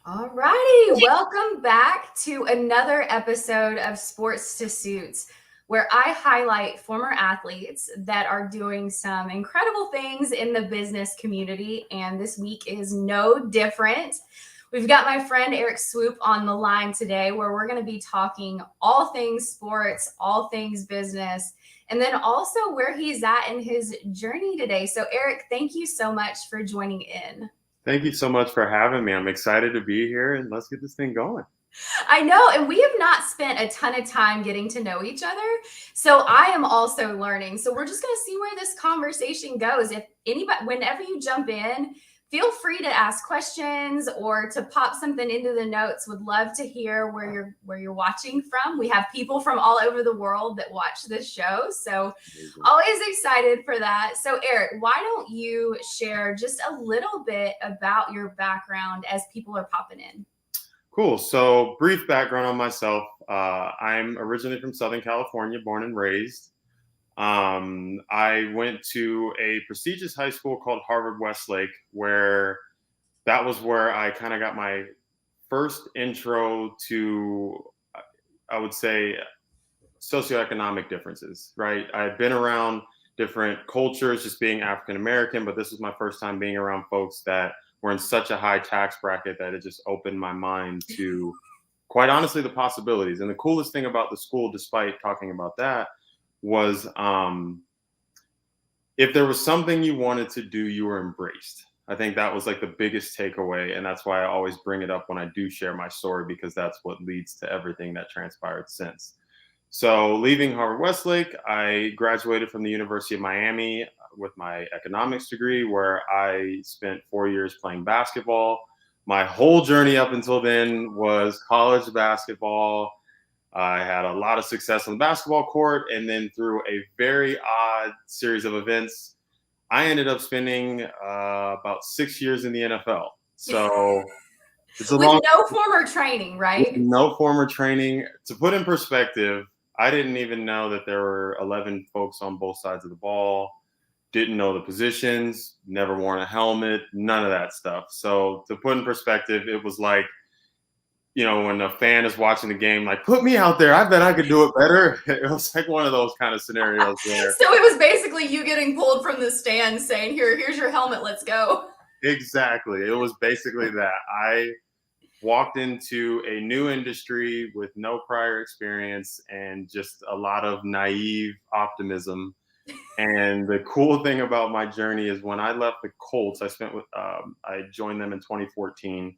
All righty, welcome back to another episode of Sports to Suits, where I highlight former athletes that are doing some incredible things in the business community. And this week is no different. We've got my friend Erik Swoope on the line today, where we're going to be talking all things sports, all things business, and then also where he's at in his journey today. So, Erik, thank you so much for joining in. Thank you so much for having me. I'm excited to be here and let's get this thing going. I know, and we have not spent a ton of time getting to know each other. So I am also learning. So we're just going to see where this conversation goes. If anybody, whenever you jump in, feel free to ask questions or to pop something into the notes. Would love to hear where you're watching from. We have people from all over the world that watch this show. So Amazing. always excited for that. So Erik, why don't you share just a little bit about your background as people are popping in? Cool. So, brief background on myself. I'm originally from Southern California, born and raised. I went to a prestigious high school called Harvard Westlake, where that was where I kind of got my first intro to, I would say, socioeconomic differences, right? I had been around different cultures, just being African American, but this was my first time being around folks that were in such a high tax bracket that it just opened my mind to, quite honestly, the possibilities. And the coolest thing about the school, despite talking about that, was if there was something you wanted to do, you were embraced. I think that was like the biggest takeaway. And that's why I always bring it up when I do share my story, because that's what leads to everything that transpired since. So, leaving Harvard Westlake, I graduated from the University of Miami with my economics degree, where I spent 4 years playing basketball. My whole journey up until then was college basketball. I had a lot of success on the basketball court, and then through a very odd series of events, I ended up spending about 6 years in the NFL. So, it's a With long, no former training, with right? no former training. To put in perspective, I didn't even know that there were 11 folks on both sides of the ball, didn't know the positions, never worn a helmet, none of that stuff. So, to put in perspective, it was like, when a fan is watching the game, like, put me out there. I bet I could do it better. It was like one of those kind of scenarios where So it was basically you getting pulled from the stand saying, here's your helmet, let's go. exactly, it was basically that. I walked into a new industry with no prior experience and just a lot of naive optimism. And the cool thing about my journey is when I left the Colts, I joined them in 2014.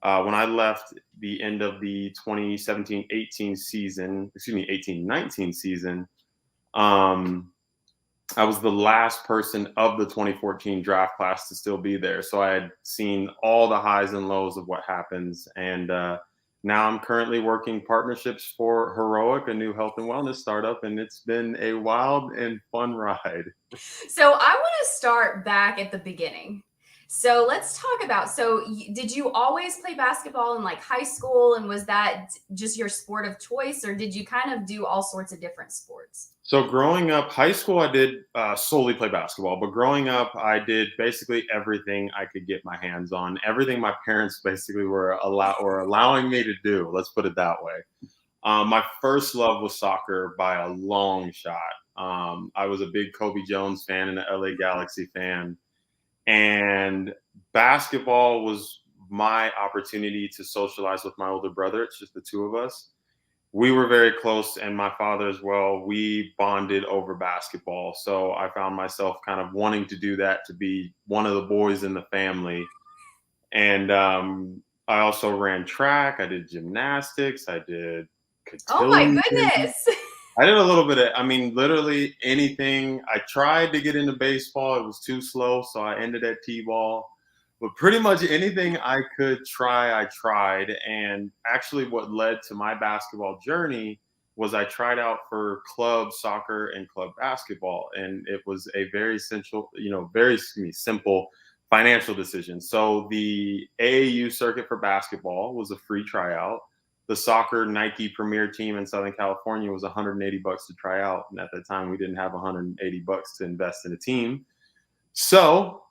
When I left the end of the 2017-18 season, excuse me, 18-19 season, um, I was the last person of the 2014 draft class to still be there. So I had seen all the highs and lows of what happens. And now I'm currently working partnerships for Heroic, a new health and wellness startup. And it's been a wild and fun ride. So I want to start back at the beginning. So let's talk about, did you always play basketball in like high school, and was that just your sport of choice, or did you kind of do all sorts of different sports? So growing up, high school, I did solely play basketball. But growing up, I did basically everything I could get my hands on. Everything my parents basically were allowing me to do. Let's put it that way. My first love was soccer by a long shot. I was a big Kobe Jones fan and an LA Galaxy fan. And basketball was my opportunity to socialize with my older brother. It's just the two of us. We were very close, and my father as well. We bonded over basketball. So I found myself kind of wanting to do that, to be one of the boys in the family. And I also ran track. I did gymnastics. I did Oh my cotillion. goodness. I did a little bit of, I mean, literally anything. I tried to get into baseball. It was too slow, so I ended at T-ball. But pretty much anything I could try, I tried. And actually, what led to my basketball journey was I tried out for club soccer and club basketball. And it was a very simple, simple financial decision. So the AAU circuit for basketball was a free tryout. The soccer Nike Premier team in Southern California was $180 to try out, and at the time we didn't have $180 to invest in a team. So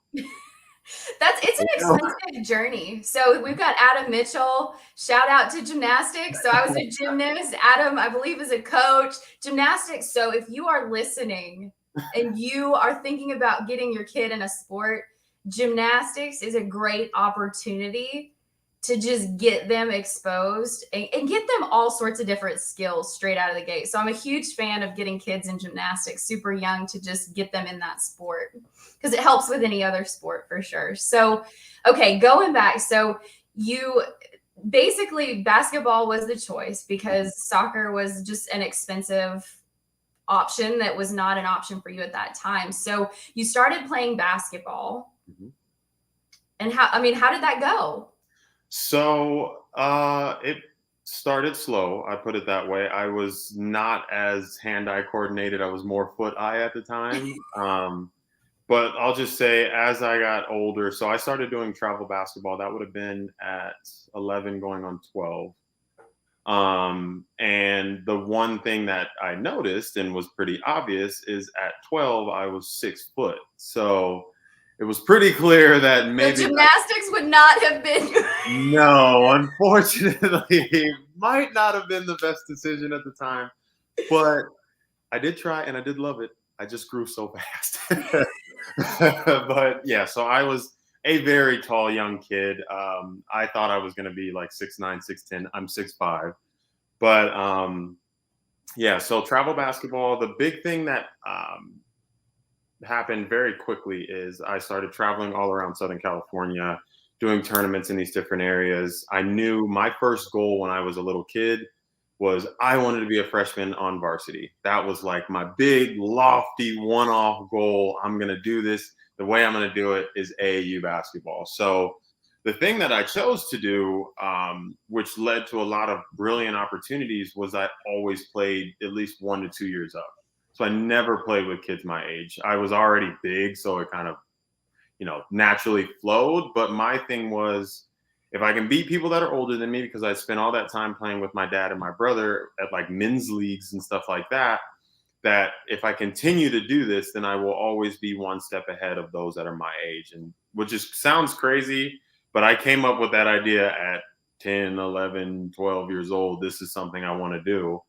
It's an expensive journey. So we've got Adam Mitchell. Shout out to gymnastics. So I was a gymnast. Adam, I believe, is a coach. Gymnastics. So if you are listening and you are thinking about getting your kid in a sport, gymnastics is a great opportunity to just get them exposed and get them all sorts of different skills straight out of the gate. So I'm a huge fan of getting kids in gymnastics super young to just get them in that sport because it helps with any other sport for sure. So, okay, going back. So you basically basketball was the choice because soccer was just an expensive option that was not an option for you at that time. So you started playing basketball. Mhm. And how did that go? So it started slow. I put it that way. I was not as hand-eye coordinated. I was more foot-eye at the time. But I'll just say, as I got older, so I started doing travel basketball. That would have been at 11, going on 12. And the one thing that I noticed and was pretty obvious is at 12, I was 6 foot. So it was pretty clear that So maybe gymnastics would not have been. no, unfortunately, might not have been the best decision at the time, but I did try and I did love it. I just grew so fast. But yeah, so I was a very tall young kid. I thought I was going to be like 6'9", 6'10". I'm 6'5". But yeah, so travel basketball, the big thing that happened very quickly is I started traveling all around Southern California, doing tournaments in these different areas. I knew my first goal when I was a little kid was I wanted to be a freshman on varsity. That was like my big, lofty, one-off goal. I'm going to do this. The way I'm going to do it is AAU basketball. So the thing that I chose to do, which led to a lot of brilliant opportunities, was I always played at least 1 to 2 years up. So I never played with kids my age. I was already big, so it kind of, naturally flowed. But my thing was, if I can beat people that are older than me, because I spent all that time playing with my dad and my brother at like men's leagues and stuff like that, that if I continue to do this, then I will always be one step ahead of those that are my age. And which just sounds crazy, but I came up with that idea at 10, 11, 12 years old. This is something I want to do.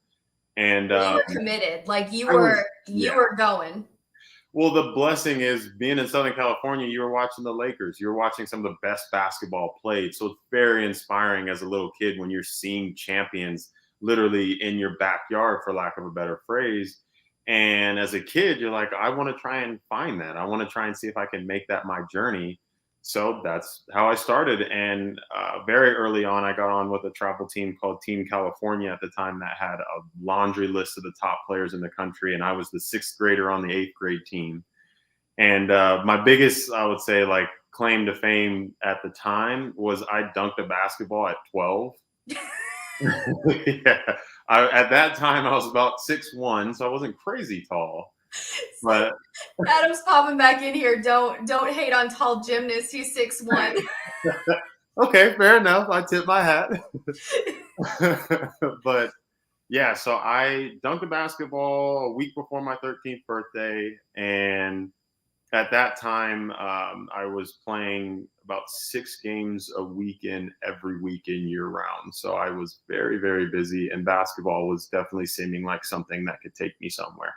And You were committed. Like you I was, were you yeah. were going. Well, the blessing is being in Southern California, you were watching the Lakers. You're watching some of the best basketball played. So it's very inspiring as a little kid when you're seeing champions literally in your backyard, for lack of a better phrase. And as a kid, you're like, I want to try and find that. I want to try and see if I can make that my journey. So that's how I started. And very early on, I got on with a travel team called Team California at the time that had a laundry list of the top players in the country. And I was the 6th grader on the 8th grade team. And my biggest, I would say, like claim to fame at the time was I dunked a basketball at 12. Yeah. At that time, I was about 6'1", so I wasn't crazy tall. But Adam's popping back in here. Don't hate on tall gymnasts. He's 6'1". okay, fair enough. I tip my hat. But yeah, so I dunked a basketball a week before my 13th birthday. And at that time, I was playing about 6 games a weekend, every weekend, year round. So I was very, very busy. And basketball was definitely seeming like something that could take me somewhere.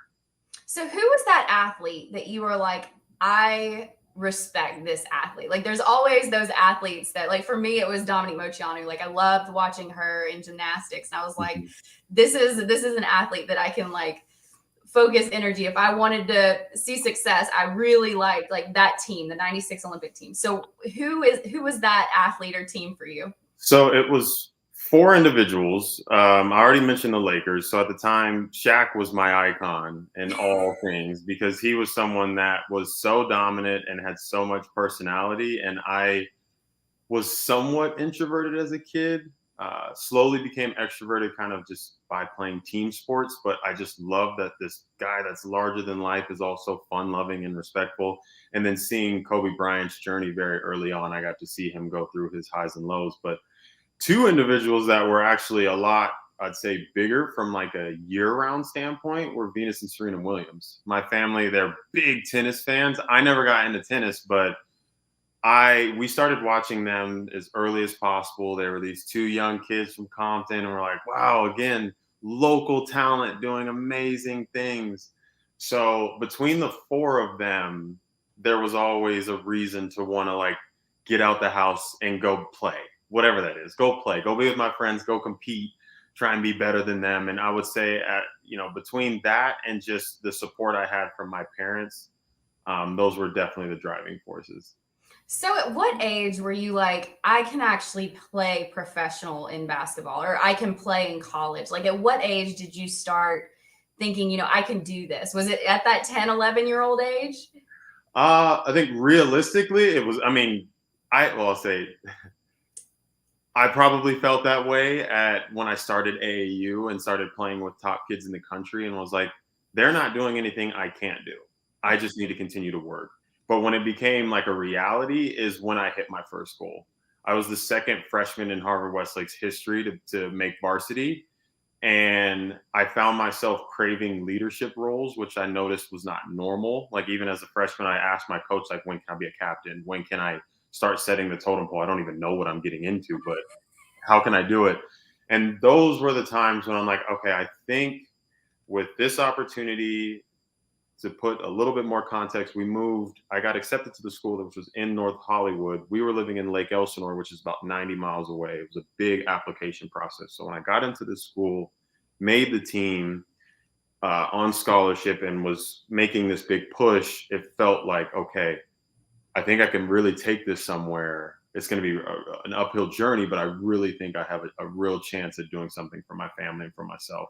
So who was that athlete that you were like, I respect this athlete? Like there's always those athletes that, like, for me it was Dominique Moceanu. Like I loved watching her in gymnastics. And I was like, this is an athlete that I can like focus energy. If I wanted to see success, I really liked like that team, the 96 Olympic team. So who was that athlete or team for you? So it was 4 individuals. I already mentioned the Lakers. So at the time, Shaq was my icon in all things because he was someone that was so dominant and had so much personality. And I was somewhat introverted as a kid, slowly became extroverted kind of just by playing team sports. But I just love that this guy that's larger than life is also fun loving and respectful. And then seeing Kobe Bryant's journey very early on, I got to see him go through his highs and lows. But 2 individuals that were actually a lot, I'd say, bigger from like a year-round standpoint were Venus and Serena Williams. My family, they're big tennis fans. I never got into tennis, but we started watching them as early as possible. There were these two young kids from Compton, and we're like, wow, again, local talent doing amazing things. So between the four of them, there was always a reason to want to like get out the house and go play, whatever that is. Go play, go be with my friends, go compete, try and be better than them. And I would say, between that and just the support I had from my parents, those were definitely the driving forces. So at what age were you like, I can actually play professional in basketball, or I can play in college? Like at what age did you start thinking, I can do this? Was it at that 10, 11-year-old age? I think realistically, it was. I mean, I'll say I probably felt that way at when I started AAU and started playing with top kids in the country, and was like, they're not doing anything I can't do. I just need to continue to work. But when it became like a reality, is when I hit my first goal. I was the second freshman in Harvard Westlake's history to make varsity, and I found myself craving leadership roles, which I noticed was not normal. Like even as a freshman, I asked my coach, like, when can I be a captain? When can I start setting the totem pole? I don't even know what I'm getting into, but how can I do it? And those were the times when I'm like, okay, I think with this opportunity, to put a little bit more context, I got accepted to the school, which was in North Hollywood. We were living in Lake Elsinore, which is about 90 miles away. It was a big application process. So when I got into this school, made the team on scholarship and was making this big push, it felt like, okay, I think I can really take this somewhere. It's going to be an uphill journey, but I really think I have a real chance at doing something for my family and for myself.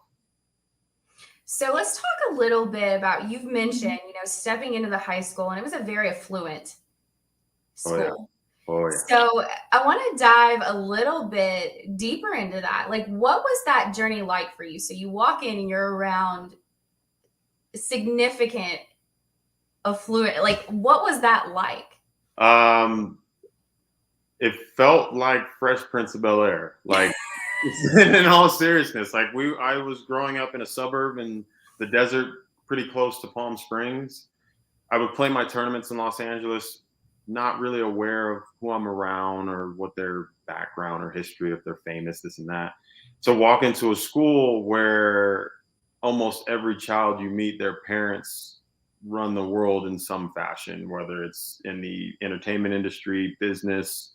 So let's talk a little bit about, you've mentioned, stepping into the high school, and it was a very affluent Oh yeah. school. Oh yeah. So I want to dive a little bit deeper into that. Like, what was that journey like for you? So you walk in and you're around significant affluent. Like, what was that like? Um, it felt like Fresh Prince of Bel Air. Like, in all seriousness, like I was growing up in a suburb in the desert, pretty close to Palm Springs. I would play my tournaments in Los Angeles, not really aware of who I'm around or what their background or history, if they're famous, this and that. So walk into a school where almost every child you meet, their parents run the world in some fashion, whether it's in the entertainment industry, business.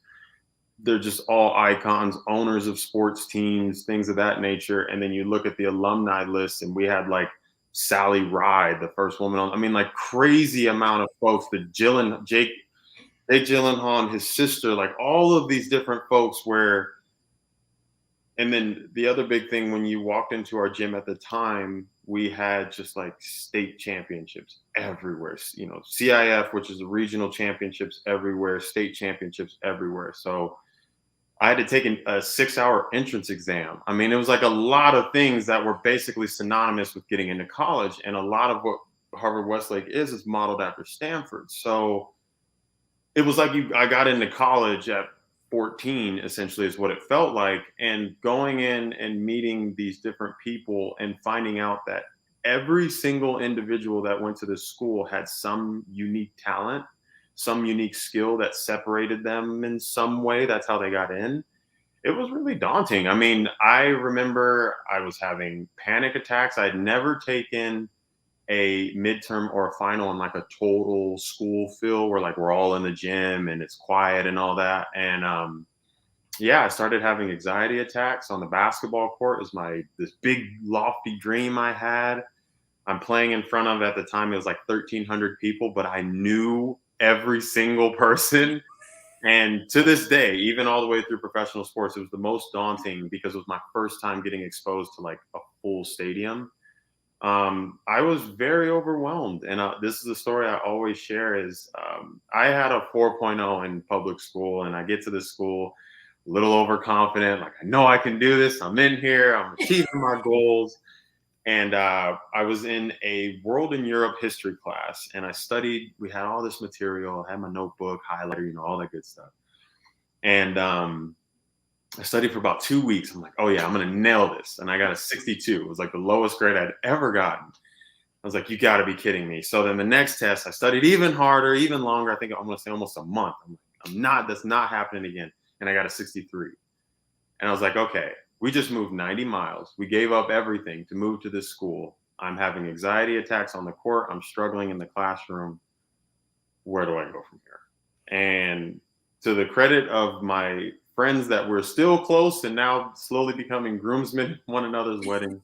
They're just all icons, owners of sports teams, things of that nature. And then you look at the alumni list, and we had like Sally Ride, the first woman on. I mean, like crazy amount of folks. Jake Gyllenhaal and his sister, like all of these different folks. And then the other big thing, when you walked into our gym at the time, we had just like state championships everywhere. CIF, which is the regional championships everywhere, state championships everywhere. So I had to take a 6-hour entrance exam. I mean, it was like a lot of things that were basically synonymous with getting into college. And a lot of what Harvard Westlake is modeled after Stanford. So it was like I got into college at 14, essentially, is what it felt like. And going in and meeting these different people and finding out that every single individual that went to this school had some unique talent, some unique skill that separated them in some way. That's how they got in. It was really daunting. I mean, I remember I was having panic attacks. I'd never taken a midterm or a final in like a total school feel where like we're all in the gym and it's quiet and all that. And I started having anxiety attacks on the basketball court. It was this big lofty dream I had. I'm playing in front of, at the time, it was like 1,300 people, but I knew every single person. And to this day, even all the way through professional sports, it was the most daunting because it was my first time getting exposed to like a full stadium. I was very overwhelmed. And this is a story I always share is I had a 4.0 in public school, and I get to this school a little overconfident. Like, I know I can do this. I'm in here. I'm achieving my goals. And I was in a World and Europe history class, and we had all this material. I had my notebook, highlighter, all that good stuff. And I studied for about 2 weeks. I'm like, oh yeah, I'm going to nail this. And I got a 62. It was like the lowest grade I'd ever gotten. I was like, you got to be kidding me. So then the next test, I studied even harder, even longer. I think I'm going to say almost a month. I'm like, That's not happening again. And I got a 63. And I was like, okay, we just moved 90 miles. We gave up everything to move to this school. I'm having anxiety attacks on the court. I'm struggling in the classroom. Where do I go from here? And to the credit of my friends that were still close and now slowly becoming groomsmen at one another's wedding,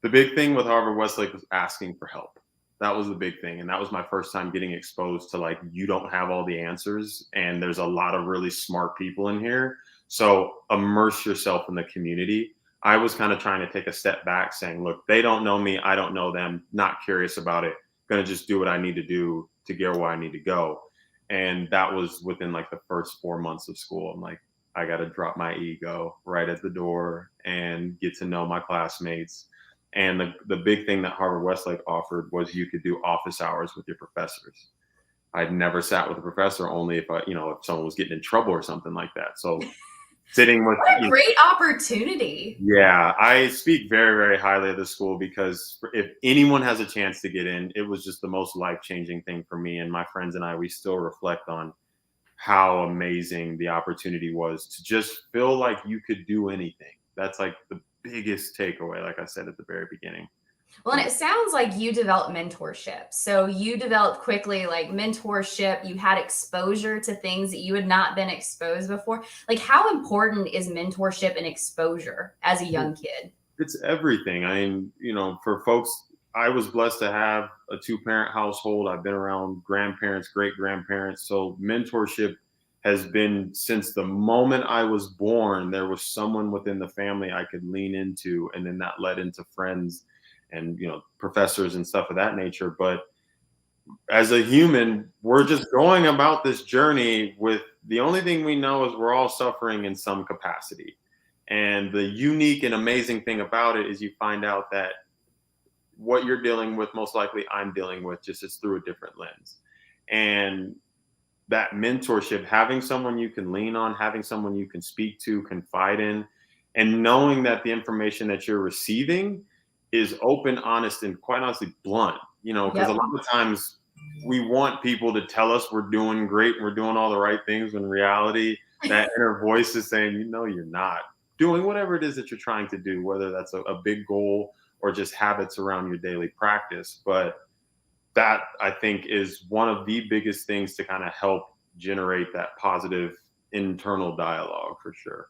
the big thing with Harvard Westlake was asking for help. That was the big thing. And that was my first time getting exposed to, like, you don't have all the answers. And there's a lot of really smart people in here. So immerse yourself in the community. I was kind of trying to take a step back saying, look, they don't know me. I don't know them. Not curious about it. Going to just do what I need to do to get where I need to go. And that was within like the first 4 months of school. I'm like, I got to drop my ego right at the door and get to know my classmates. And the big thing that Harvard Westlake offered was you could do office hours with your professors. I'd never sat with a professor, only if if someone was getting in trouble or something like that. So sitting with, What a great opportunity. yeah, I speak very, very highly of the school because if anyone has a chance to get in, it was just the most life-changing thing for me. And my friends and I, we still reflect on how amazing the opportunity was to just feel like you could do anything. That's like the biggest takeaway, like I said at the very beginning. Well, and it sounds like you developed mentorship. So you developed quickly like mentorship. You had exposure to things that you had not been exposed before. Like, how important is mentorship and exposure as a young kid? It's everything. I mean, for folks, I was blessed to have a 2-parent household. I've been around grandparents, great grandparents. So mentorship has been since the moment I was born. There was someone within the family I could lean into, and then that led into friends and professors and stuff of that nature. But as a human, we're just going about this journey with the only thing we know is we're all suffering in some capacity. And the unique and amazing thing about it is you find out that what you're dealing with, most likely I'm dealing with, just is through a different lens. And that mentorship, having someone you can lean on, having someone you can speak to, confide in, and knowing that the information that you're receiving is open, honest, and quite honestly blunt, because a lot of times we want people to tell us we're doing great, we're doing all the right things, when in reality, that inner voice is saying, you're not doing whatever it is that you're trying to do, whether that's a big goal or just habits around your daily practice. But that, I think, is one of the biggest things to kind of help generate that positive internal dialogue for sure.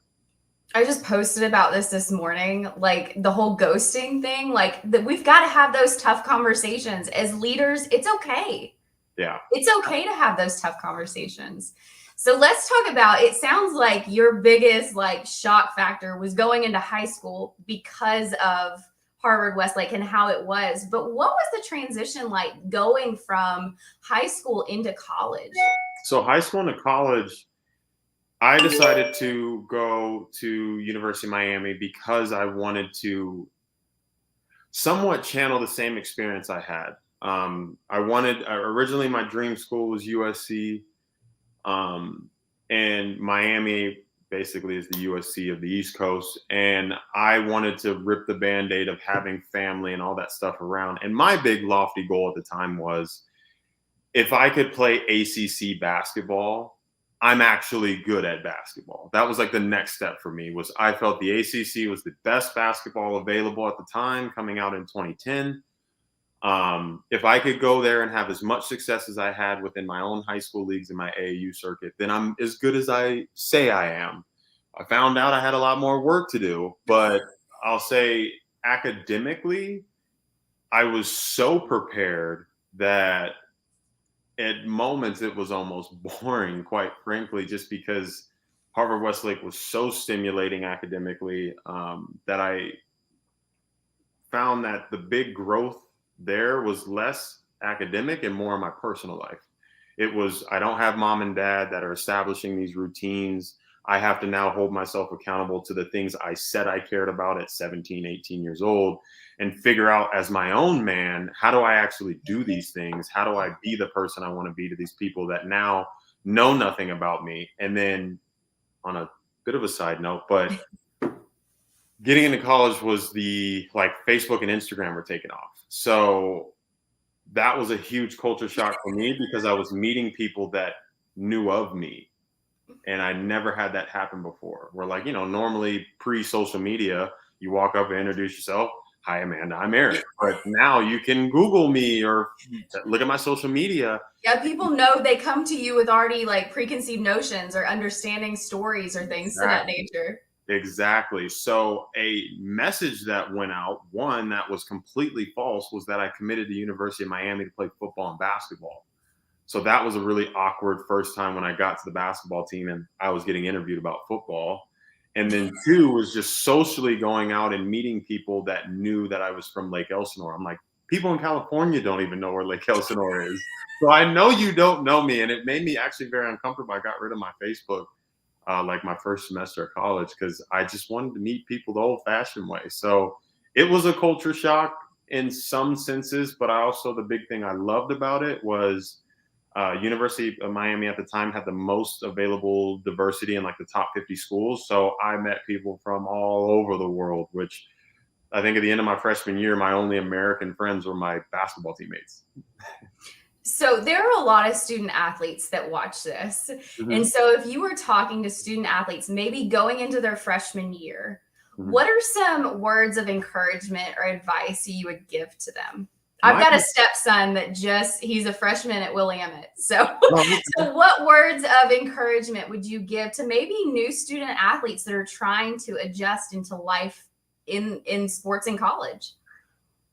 I just posted about this morning, like the whole ghosting thing, like that we've got to have those tough conversations as leaders. It's okay. Yeah. It's okay to have those tough conversations. So let's talk about, it sounds like your biggest like shock factor was going into high school because of Harvard Westlake and how it was. But what was the transition like going from high school into college? So high school into college, I decided to go to University of Miami because I wanted to somewhat channel the same experience I had. Originally my dream school was USC, and Miami basically is the USC of the East Coast. And I wanted to rip the Band-Aid of having family and all that stuff around. And my big lofty goal at the time was, if I could play ACC basketball, I'm actually good at basketball. That was like the next step for me. Was I felt the ACC was the best basketball available at the time, coming out in 2010. If I could go there and have as much success as I had within my own high school leagues in my AAU circuit, then I'm as good as I say I am. I found out I had a lot more work to do, but I'll say academically, I was so prepared that at moments it was almost boring, quite frankly, just because Harvard Westlake was so stimulating academically, that I found that the big growth there was less academic and more in my personal life. It was, I don't have mom and dad that are establishing these routines. I have to now hold myself accountable to the things I said I cared about at 17, 18 years old, and figure out as my own man, how do I actually do these things? How do I be the person I want to be to these people that now know nothing about me? And then on a bit of a side note, but getting into college was Facebook and Instagram were taking off. So that was a huge culture shock for me because I was meeting people that knew of me. And I never had that happen before. Where like, normally pre-social media, you walk up and introduce yourself. Hi, Amanda, I'm Erik. But now you can Google me or look at my social media. Yeah, people know they come to you with already like preconceived notions or understanding stories or things to that Exactly. nature. Exactly. So a message that went out, one that was completely false, was that I committed to University of Miami to play football and basketball. So that was a really awkward first time when I got to the basketball team and I was getting interviewed about football. And then two was just socially going out and meeting people that knew that I was from Lake Elsinore. I'm like, people in California don't even know where Lake Elsinore is. So I know you don't know me. And it made me actually very uncomfortable. I got rid of my Facebook like my first semester of college because I just wanted to meet people the old fashioned way. So it was a culture shock in some senses, but I also, the big thing I loved about it was University of Miami at the time had the most available diversity in like the top 50 schools. So I met people from all over the world, which I think at the end of my freshman year, my only American friends were my basketball teammates. So there are a lot of student athletes that watch this. And Mm-hmm. so if you were talking to student athletes, maybe going into their freshman year, Mm-hmm. what are some words of encouragement or advice you would give to them? I've My, got a stepson that he's a freshman at Willamette. So, oh, so what words of encouragement would you give to maybe new student athletes that are trying to adjust into life in sports in college?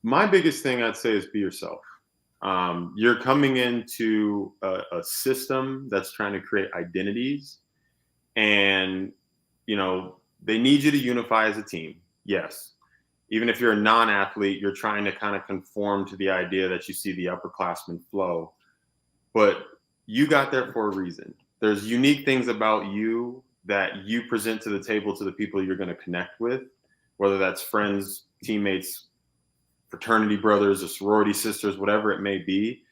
my biggest thing I'd say is be yourself. You're coming into a system that's trying to create identities, and they need you to unify as a team. Yes, even if you're a non-athlete, you're trying to kind of conform to the idea that you see the upperclassmen flow. But you got there for a reason. There's unique things about you that you present to the table to the people you're going to connect with, whether that's friends, teammates, fraternity brothers, or sorority sisters, whatever it may be.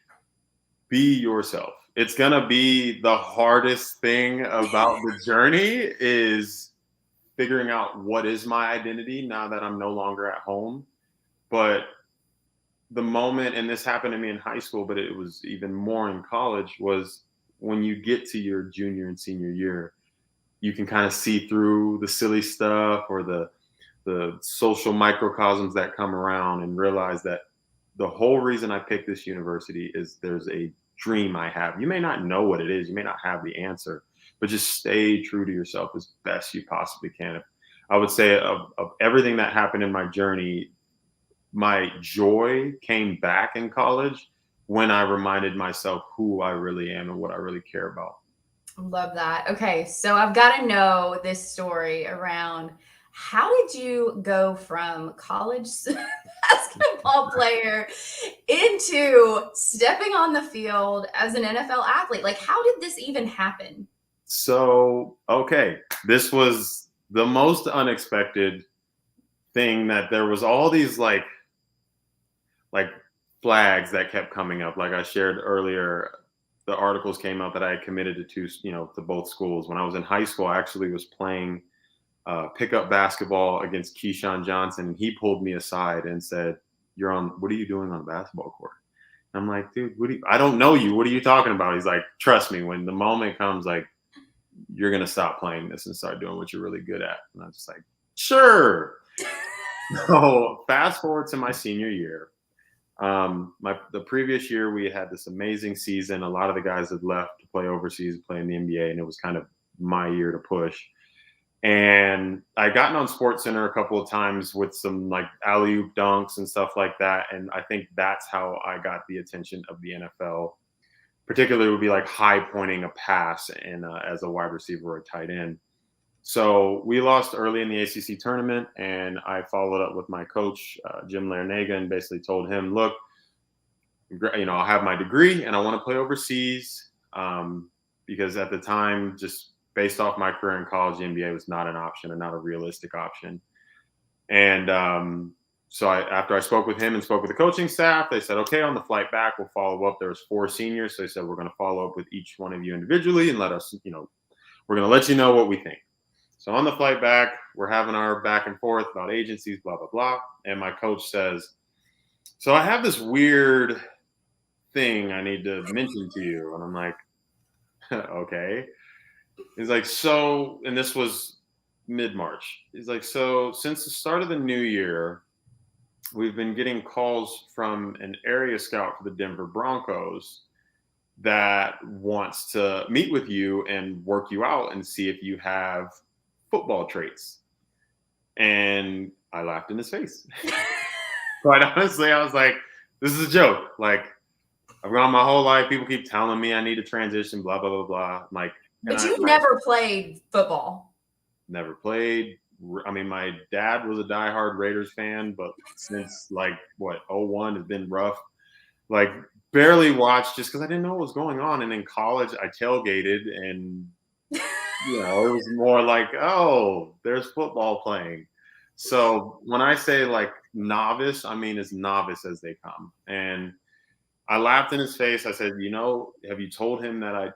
Be yourself. It's gonna be the hardest thing about the journey is figuring out what is my identity now that I'm no longer at home. But the moment, and this happened to me in high school, but it was even more in college, was when you get to your junior and senior year, you can kind of see through the silly stuff or the social microcosms that come around and realize that the whole reason I picked this university is there's a dream I have. You may not know what it is, you may not have the answer, but just stay true to yourself as best you possibly can. I would say of everything that happened in my journey, my joy came back in college when I reminded myself who I really am and what I really care about. Love that. Okay, so I've got to know this story around how did you go from college basketball player into stepping on the field as an NFL athlete? Like, how did this even happen? So, okay, this was the most unexpected thing that there was all these like flags that kept coming up. Like I shared earlier, the articles came out that I had committed to to both schools. When I was in high school, I actually was playing pickup basketball against Keyshawn Johnson, and he pulled me aside and said, "You're on. What are you doing on the basketball court?" And I'm like, "Dude, I don't know you. What are you talking about?" He's like, "Trust me. When the moment comes, like you're gonna stop playing this and start doing what you're really good at." And I was just like, "Sure." So fast forward to my senior year. The previous year we had this amazing season. A lot of the guys had left to play overseas, play in the NBA, and it was kind of my year to push. And I gotten on Sports Center a couple of times with some like alley oop dunks and stuff like that. And I think that's how I got the attention of the NFL. Particularly, would be like high pointing a pass and as a wide receiver or a tight end. So we lost early in the ACC tournament, and I followed up with my coach, Jim Larinaga, and basically told him, "Look, I have my degree, and I want to play overseas because at the time, just based off my career in college, the NBA was not an option and not a realistic option." And so after I spoke with him and spoke with the coaching staff, they said, "Okay, on the flight back, we'll follow up." There was 4 seniors, so they said, "We're going to follow up with each one of you individually and let us, we're going to let you know what we think." So on the flight back, we're having our back and forth about agencies, blah, blah, blah. And my coach says, "So I have this weird thing I need to mention to you." And I'm like, "Okay." He's like, so, and this was mid-March. He's like, so since the start of the new year, we've been getting calls from an area scout for the Denver Broncos that wants to meet with you and work you out and see if you have football traits. And I laughed in his face. Quite honestly, I was like, this is a joke. Like, I've gone my whole life. People keep telling me I need to transition, blah, blah, blah, blah. I'm like, But you never played football. never played. I mean, my dad was a diehard Raiders fan, but since like what, '01 has been rough. Like, barely watched just because I didn't know what was going on. And in college, I tailgated, and it was more like, oh, there's football playing. So when I say like novice, I mean as novice as they come. And I laughed in his face. I said, have you told him that I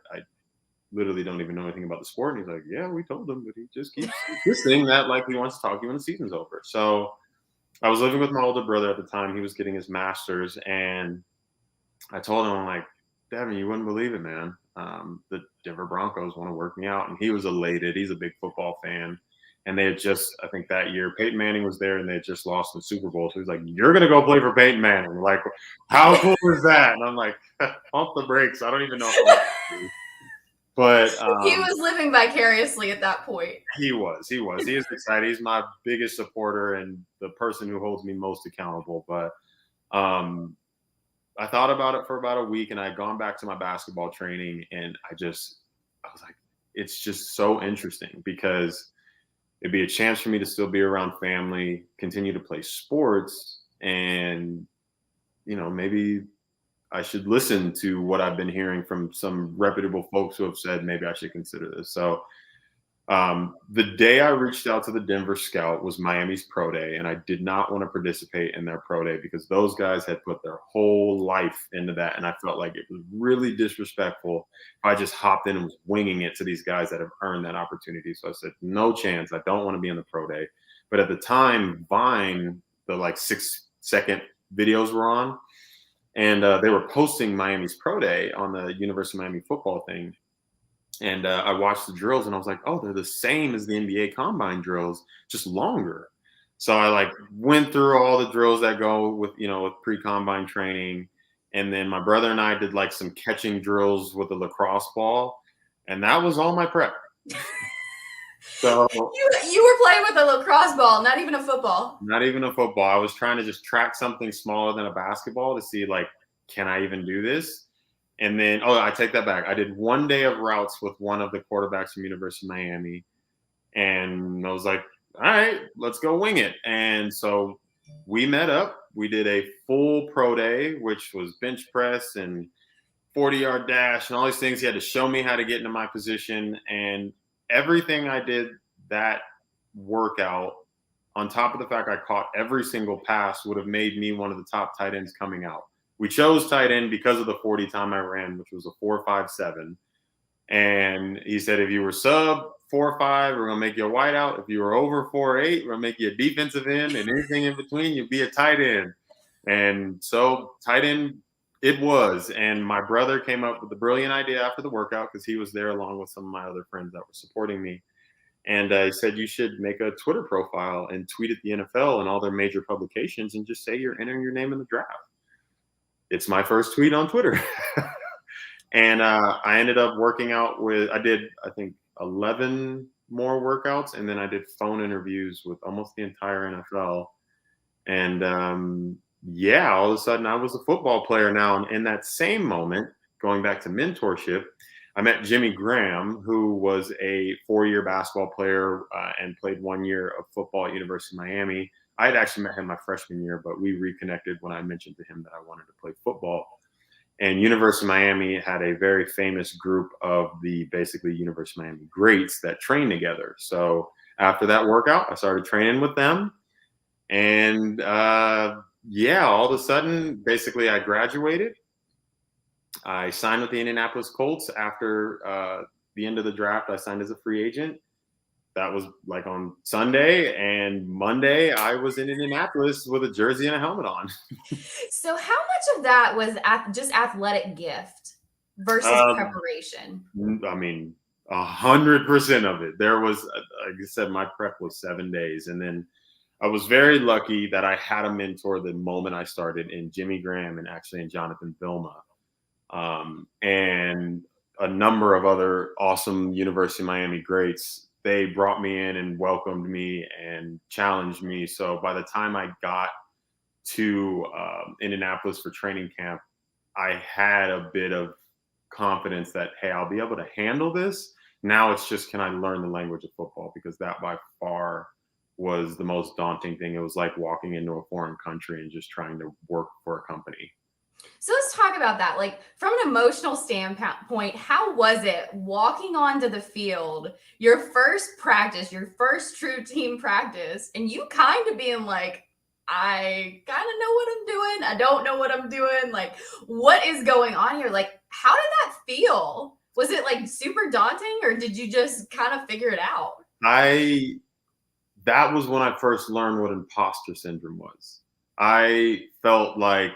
literally don't even know anything about the sport? And he's like, yeah, we told him, but he just keeps insisting that like he wants to talk to you when the season's over. So I was living with my older brother at the time. He was getting his master's, and I told him, I'm like, Devin, you wouldn't believe it, man. The Denver Broncos want to work me out. And he was elated. He's a big football fan. And they had just, I think that year, Peyton Manning was there, and they had just lost in the Super Bowl. So he's like, you're going to go play for Peyton Manning. Like, how cool is that? And I'm like, pump the brakes. I don't even know if but he was living vicariously at that point. He was. He is excited. He's my biggest supporter and the person who holds me most accountable. But I thought about it for about a week, and I had gone back to my basketball training, and I was like, it's just so interesting because it'd be a chance for me to still be around family, continue to play sports, and maybe I should listen to what I've been hearing from some reputable folks who have said maybe I should consider this. So the day I reached out to the Denver Scout was Miami's pro day, and I did not want to participate in their pro day because those guys had put their whole life into that, and I felt like it was really disrespectful if I just hopped in and was winging it to these guys that have earned that opportunity. So I said, no chance. I don't want to be in the pro day. But at the time, Vine, the like 6-second videos were on, and they were posting Miami's pro day on the University of Miami football thing. And I watched the drills, and I was like, oh, they're the same as the NBA combine drills, just longer. So I like went through all the drills that go with pre-combine training. And then my brother and I did like some catching drills with a lacrosse ball. And that was all my prep. So you were playing with a lacrosse ball, not even a football. Not even a football. I was trying to just track something smaller than a basketball to see like, can I even do this? And then, I take that back. I did one day of routes with one of the quarterbacks from University of Miami. And I was like, all right, let's go wing it. And so we met up. We did a full pro day, which was bench press and 40-yard dash and all these things. He had to show me how to get into my position. And everything I did that workout, on top of the fact I caught every single pass, would have made me one of the top tight ends coming out. We chose tight end because of the 40 time I ran, which was a 4.57. And he said, if you were sub 4.5, we're going to make you a wideout. If you were over 4.8, we're going to make you a defensive end, and anything in between, you'd be a tight end. And so tight end it was. And my brother came up with the brilliant idea after the workout, because he was there along with some of my other friends that were supporting me. And he said, you should make a Twitter profile and tweet at the NFL and all their major publications and just say you're entering your name in the draft. It's my first tweet on Twitter. And I ended up working out I did, I think, 11 more workouts. And then I did phone interviews with almost the entire NFL. And all of a sudden I was a football player now. And in that same moment, going back to mentorship, I met Jimmy Graham, who was a 4-year basketball player and played 1 year of football at University of Miami. I had actually met him my freshman year, but we reconnected when I mentioned to him that I wanted to play football. And University of Miami had a very famous group of the basically University of Miami greats that train together. So after that workout, I started training with them. And all of a sudden, basically I graduated. I signed with the Indianapolis Colts after the end of the draft. I signed as a free agent. That was like on Sunday, and Monday I was in Indianapolis with a jersey and a helmet on. So how much of that was just athletic gift versus preparation? I mean, 100% of it. There was, like I said, my prep was 7 days. And then I was very lucky that I had a mentor the moment I started in Jimmy Graham and actually in Jonathan Vilma. And a number of other awesome University of Miami greats. They brought me in and welcomed me and challenged me. So by the time I got to Indianapolis for training camp, I had a bit of confidence that, hey, I'll be able to handle this. Now it's just, can I learn the language of football? Because that by far was the most daunting thing. It was like walking into a foreign country and just trying to work for a company. So let's talk about that. Like from an emotional standpoint, how was it walking onto the field, your first practice, your first true team practice, and you kind of being like, I kind of know what I'm doing. I don't know what I'm doing. Like, what is going on here? Like, how did that feel? Was it like super daunting or did you just kind of figure it out? That was when I first learned what imposter syndrome was. I felt like,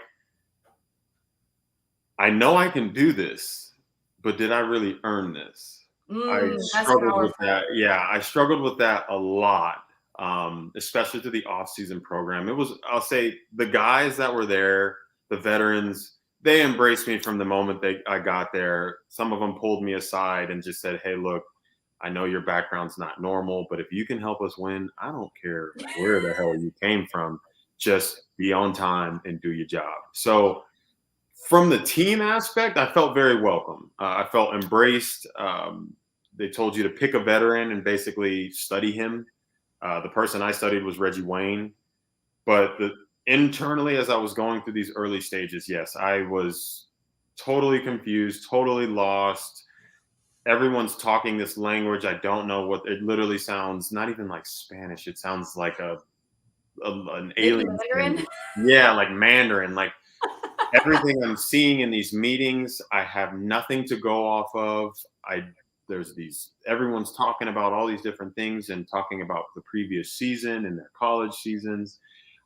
I know I can do this, but did I really earn this? I That's struggled with powerful. that. Yeah, I struggled with that a lot, especially through the off-season program. It was, I'll say, the guys that were there, the veterans, they embraced me from the moment I got there. Some of them pulled me aside and just said, "Hey, look, I know your background's not normal, but if you can help us win, I don't care where the hell you came from. Just be on time and do your job." So from the team aspect, I felt very welcome. I felt embraced. They told you to pick a veteran and basically study him. The person I studied was Reggie Wayne. But internally, as I was going through these early stages, yes, I was totally confused, totally lost. Everyone's talking this language. I don't know what it literally sounds, not even like Spanish. It sounds like an Maybe alien Mandarin. language. Yeah, like Mandarin. Like everything I'm seeing in these meetings, I have nothing to go off of. There's these, everyone's talking about all these different things and talking about the previous season and their college seasons.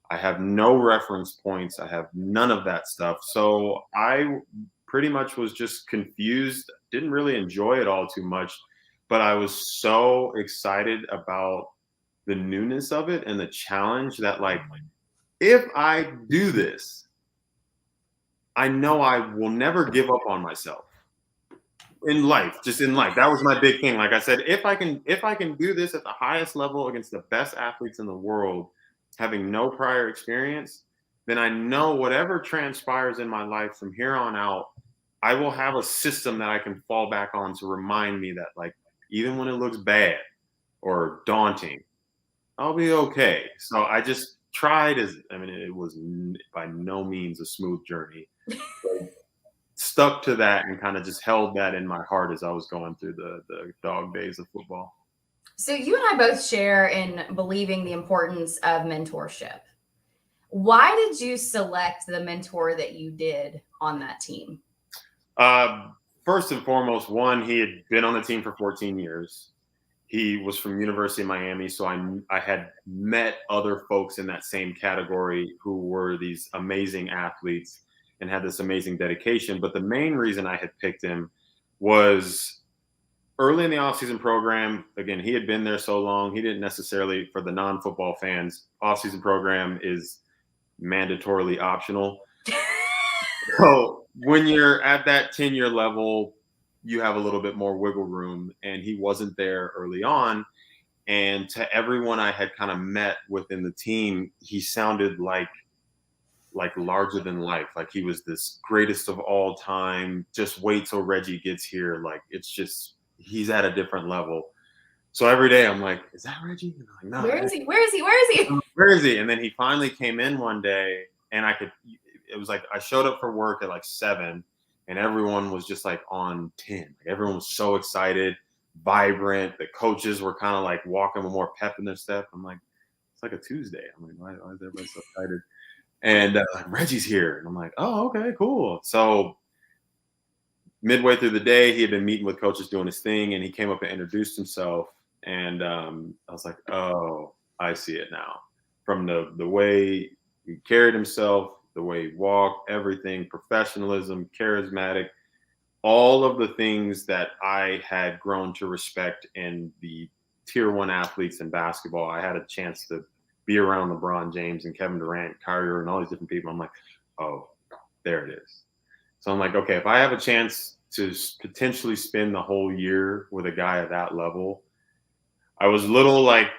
I have no reference points. I have none of that stuff. So I pretty much was just confused. Didn't really enjoy it all too much, but I was so excited about the newness of it and the challenge that, like, if I do this, I know I will never give up on myself in life, just in life. That was my big thing. Like I said, if I can do this at the highest level against the best athletes in the world, having no prior experience, then I know whatever transpires in my life from here on out, I will have a system that I can fall back on to remind me that, like, even when it looks bad or daunting, I'll be okay. So I just tried as, I mean, it was by no means a smooth journey. Stuck to that and kind of just held that in my heart as I was going through the dog days of football. So you and I both share in believing the importance of mentorship. Why did you select the mentor that you did on that team? Uh, First and foremost, one, he had been on the team for 14 years. He was from University of Miami, so I had met other folks in that same category who were these amazing athletes and had this amazing dedication. But the main reason I had picked him was early in the offseason program. Again, he had been there so long, he didn't necessarily, for the non-football fans, offseason program is mandatorily optional. So when you're at that tenure level, you have a little bit more wiggle room, and he wasn't there early on. And to everyone I had kind of met within the team, he sounded like larger than life. Like he was this greatest of all time. Just wait till Reggie gets here. Like it's just, he's at a different level. So every day I'm like, is that Reggie? And I'm like, no, Where is he? Where is he? Where is he? where is he? And then he finally came in one day, and it was like I showed up for work at like 7, and everyone was just like on 10. Like everyone was so excited, vibrant. The coaches were kind of like walking with more pep in their step. I'm like, it's like a Tuesday. I'm like, why is everybody so excited? And like, Reggie's here. And I'm like, oh, okay, cool. So midway through the day, he had been meeting with coaches doing his thing, and he came up and introduced himself. And I was like, oh, I see it now. From the way he carried himself, the way he walked, everything, professionalism, charismatic. all of the things that I had grown to respect in the tier one athletes in basketball. I had a chance to be around LeBron James and Kevin Durant, Kyrie, and all these different people. I'm like, oh, there it is. So I'm like, okay, if I have a chance to potentially spend the whole year with a guy at that level, I was a little like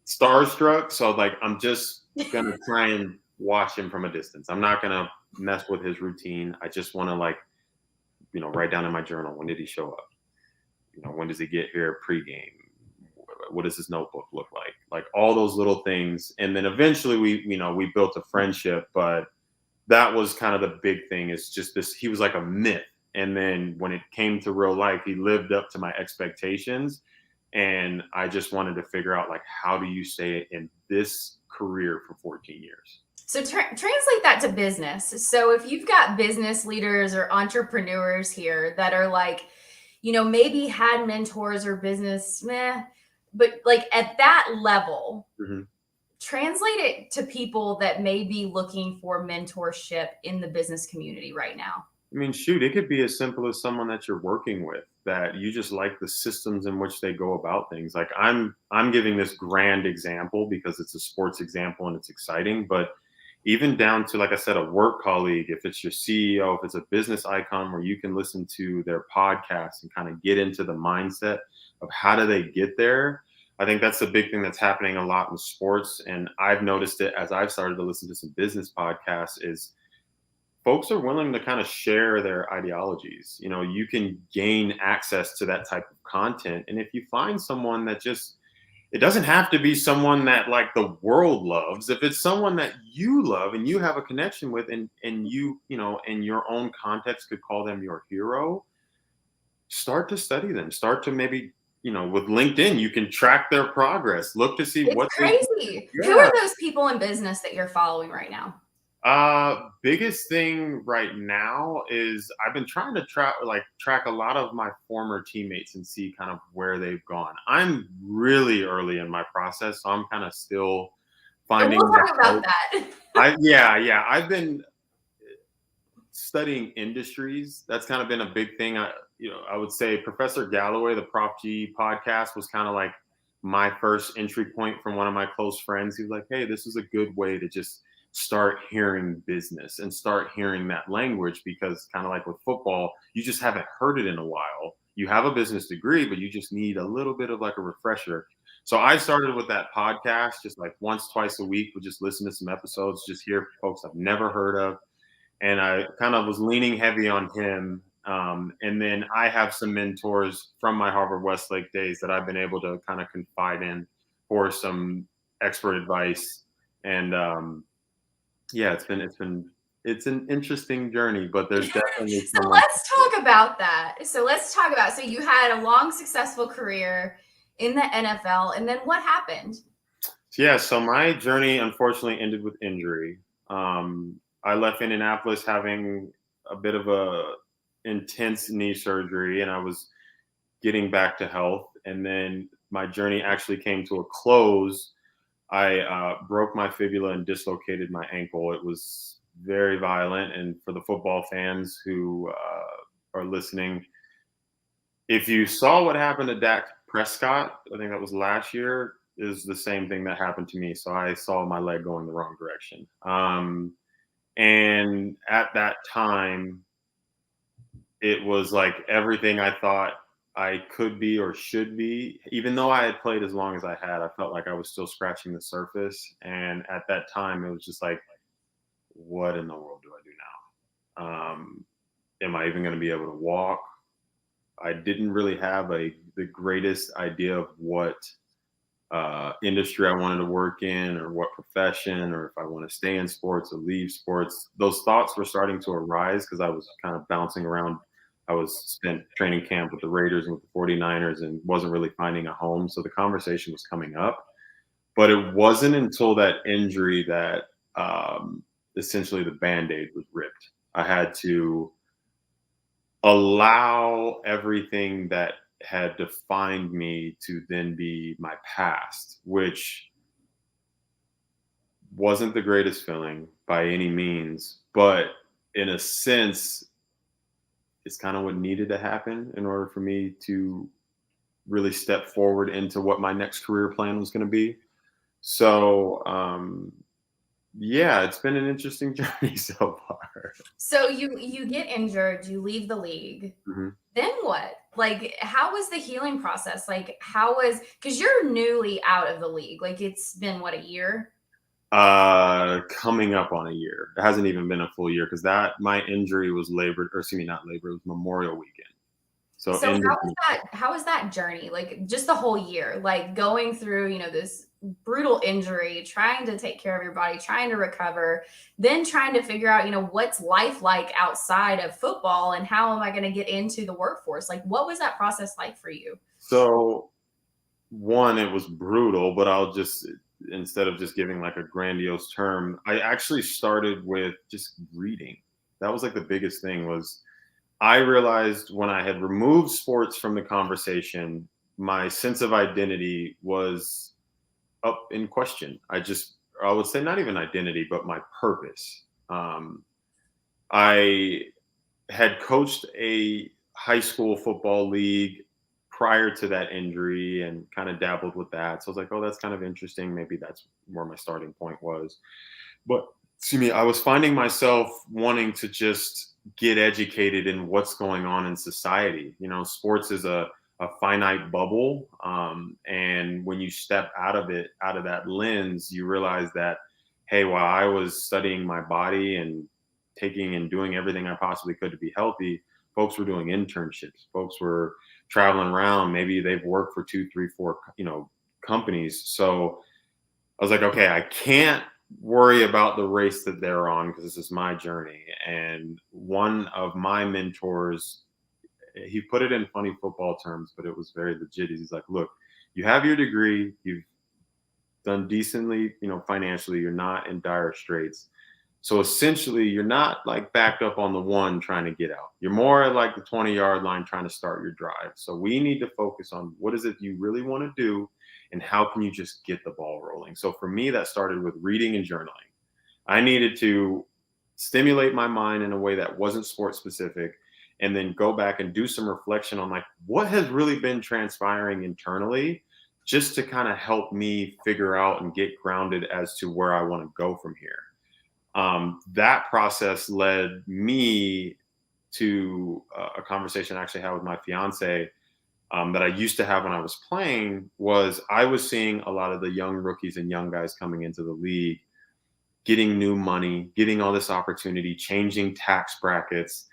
starstruck. So like, I'm just gonna try and watch him from a distance. I'm not gonna mess with his routine. I just want to like, write down in my journal, when did he show up? When does he get here pregame? What does his notebook look like? Like all those little things. And then eventually we built a friendship, but that was kind of the big thing, is just this, he was like a myth. And then when it came to real life, he lived up to my expectations. And I just wanted to figure out, like, how do you stay in this career for 14 years? So translate that to business. So if you've got business leaders or entrepreneurs here that are like, maybe had mentors or business, meh, but like at that level, Mhm. translate it to people that may be looking for mentorship in the business community right now. I mean, shoot, it could be as simple as someone that you're working with, that you just like the systems in which they go about things. Like I'm giving this grand example because it's a sports example and it's exciting, but even down to, like I said, a work colleague, if it's your CEO, if it's a business icon where you can listen to their podcast and kind of get into the mindset of how do they get there. I think that's the big thing that's happening a lot in sports. And I've noticed it as I've started to listen to some business podcasts, is folks are willing to kind of share their ideologies. You can gain access to that type of content. And if you find someone that just, it doesn't have to be someone that like the world loves. If it's someone that you love and you have a connection with, and in your own context could call them your hero, start to study them. Start to maybe, with LinkedIn, you can track their progress, look to see It's what they do. crazy. Who Yeah. are those people in business that you're following right now? Biggest thing right now is I've been trying to track a lot of my former teammates and see kind of where they've gone. I'm really early in my process, so I'm kind of still And finding we'll the talk about help. that. Yeah. I've been studying industries. That's kind of been a big thing. I would say Professor Galloway, the Prop G podcast, was kind of like my first entry point from one of my close friends. He was like, hey, this is a good way to just start hearing business and start hearing that language, because kind of like with football, you just haven't heard it in a while. You have a business degree, but you just need a little bit of like a refresher. So I started with that podcast, just like once, twice a week, would just listen to some episodes, just hear folks I've never heard of, and I kind of was leaning heavy on him. And then I have some mentors from my Harvard Westlake days that I've been able to kind of confide in for some expert advice. And yeah, it's an interesting journey, but there's definitely So someone. let's talk about that. So you had a long, successful career in the NFL, and then what happened? Yeah, so my journey unfortunately ended with injury. I left Indianapolis having a bit of a intense knee surgery, and I was getting back to health. And then my journey actually came to a close. I broke my fibula and dislocated my ankle. It was very violent. And for the football fans who are listening, if you saw what happened to Dak Prescott, I think that was last year, is the same thing that happened to me. So I saw my leg going the wrong direction. And at that time, it was like everything I thought I could be or should be. Even though I had played as long as I had, I felt like I was still scratching the surface. And at that time, it was just like, what in the world do I do now? Am I even going to be able to walk? I didn't really have the greatest idea of what industry I wanted to work in, or what profession, or if I want to stay in sports or leave sports. Those thoughts were starting to arise because I was kind of bouncing around. I was spent training camp with the Raiders and with the 49ers and wasn't really finding a home. So the conversation was coming up. But it wasn't until that injury that essentially the band aid was ripped. I had to allow everything that had defined me to then be my past, which wasn't the greatest feeling by any means. But in a sense, is kind of what needed to happen in order for me to really step forward into what my next career plan was going to be. So, yeah, it's been an interesting journey so far. So you get injured, you leave the league. Mhm. Then what? Like, how was the healing process? Like, how was, because you're newly out of the league. Like, it's been what, a year? Coming up on a year. It hasn't even been a full year because that my injury was labor, or excuse me, not labor. It was Memorial Weekend. So So end of how was that journey? Like, just the whole year, like going through, this brutal injury, trying to take care of your body, trying to recover, then trying to figure out, what's life like outside of football and how am I going to get into the workforce? Like, what was that process like for you? so one, it was brutal, but I'll just, instead of just giving like a grandiose term, I actually started with just reading. That was like the biggest thing was I realized when I had removed sports from the conversation, my sense of identity was up in question. I would say not even identity, but my purpose. I had coached a high school football league prior to that injury and kind of dabbled with that. So I was like, oh, that's kind of interesting. Maybe that's where my starting point was. But excuse me, I was finding myself wanting to just get educated in what's going on in society. Sports is a finite bubble. And when you step out of it, out of that lens, you realize that, hey, while I was studying my body and taking and doing everything I possibly could to be healthy, folks were doing internships. Folks were traveling around. Maybe they've worked for two, three, four, companies. So I was like, okay, I can't worry about the race that they're on because this is my journey. And one of my mentors, he put it in funny football terms, but it was very legit. He's like, look, you have your degree, you've done decently, financially, you're not in dire straits. So essentially, you're not like backed up on the one trying to get out. You're more at like the 20-yard line trying to start your drive. So we need to focus on what is it you really want to do and how can you just get the ball rolling. So for me, that started with reading and journaling. I needed to stimulate my mind in a way that wasn't sports specific and then go back and do some reflection on like what has really been transpiring internally just to kind of help me figure out and get grounded as to where I want to go from here. That process led me to a conversation I actually had with my fiance that I used to have when I was playing. Was I was seeing a lot of the young rookies and young guys coming into the league, getting new money, getting all this opportunity, changing tax brackets,